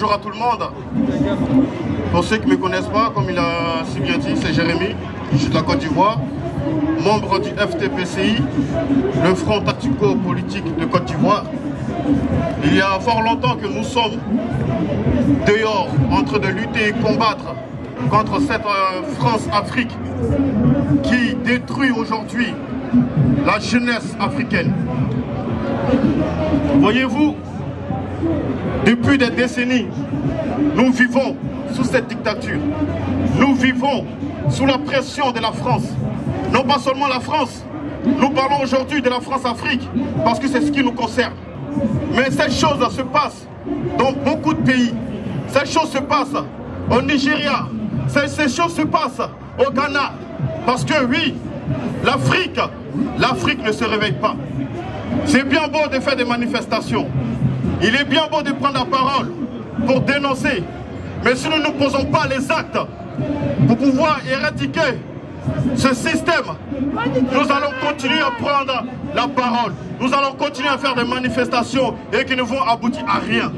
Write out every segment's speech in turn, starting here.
Bonjour à tout le monde. Pour ceux qui ne me connaissent pas, comme il a si bien dit, c'est Jérémy, je suis de la Côte d'Ivoire, membre du FTPCI, le Front Tactico-Politique de Côte d'Ivoire. Il y a fort longtemps que nous sommes dehors en train de lutter et combattre contre cette France-Afrique qui détruit aujourd'hui la jeunesse africaine. Voyez-vous, depuis des décennies, nous vivons sous cette dictature. Nous vivons sous la pression de la France. Non pas seulement la France, nous parlons aujourd'hui de la France-Afrique parce que c'est ce qui nous concerne. Mais cette chose se passe dans beaucoup de pays. Cette chose se passe au Nigeria. Cette chose se passe au Ghana. Parce que oui, l'Afrique ne se réveille pas. C'est bien beau de faire des manifestations. Il est bien beau de prendre la parole pour dénoncer. Mais si nous ne posons pas les actes pour pouvoir éradiquer ce système, nous allons continuer à prendre la parole. Nous allons continuer à faire des manifestations et qui ne vont aboutir à rien.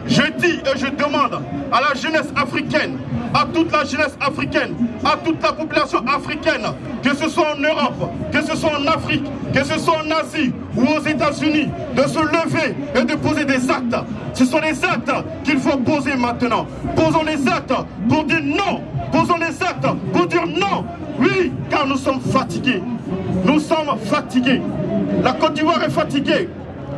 Je dis et je demande à la jeunesse africaine, à toute la jeunesse africaine, à toute la population africaine, que ce soit en Europe, que ce soit en Afrique, que ce soit en Asie ou aux États-Unis, de se lever et de poser des actes. Ce sont les actes qu'il faut poser maintenant. Posons les actes pour dire non. Posons les actes pour dire non. Oui, car nous sommes fatigués. Nous sommes fatigués. La Côte d'Ivoire est fatiguée.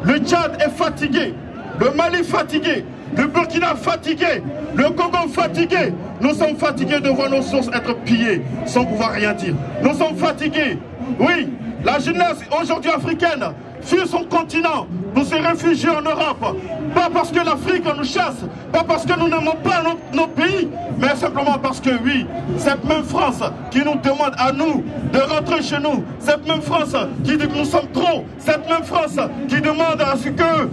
Le Tchad est fatigué. Le Mali fatigué. Le Burkina fatigué. Le Congo fatigué. Nous sommes fatigués de voir nos sources être pillées sans pouvoir rien dire. Nous sommes fatigués. Oui, la jeunesse aujourd'hui africaine fuit son continent pour se réfugier en Europe. Pas parce que l'Afrique nous chasse, pas parce que nous n'aimons pas nos pays, mais simplement parce que oui, cette même France qui nous demande à nous de rentrer chez nous, cette même France qui dit que nous sommes trop, cette même France qui demande à ce que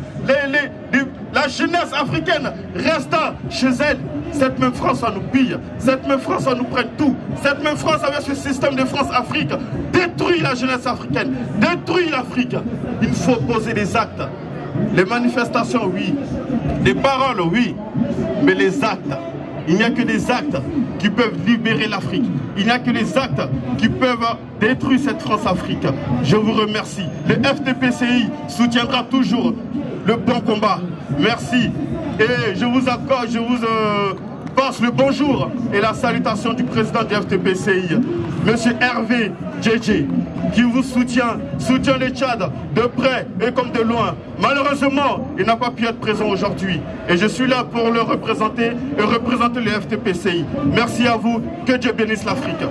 la jeunesse africaine reste chez elle. Cette même France nous pille, cette même France nous prenne tout, cette même France avec ce système de France-Afrique détruit la jeunesse africaine, détruit l'Afrique. Il faut poser des actes. Les manifestations, oui. Les paroles, oui. Mais les actes, il n'y a que des actes qui peuvent libérer l'Afrique. Il n'y a que les actes qui peuvent détruire cette France-Afrique. Je vous remercie. Le FTPCI soutiendra toujours le bon combat. Merci. Et je vous accorde, passe le bonjour et la salutation du président du FTPCI, M. Hervé Djedje, qui vous soutient le Tchad de près et comme de loin. Malheureusement, il n'a pas pu être présent aujourd'hui. Et je suis là pour le représenter et représenter le FTPCI. Merci à vous, que Dieu bénisse l'Afrique.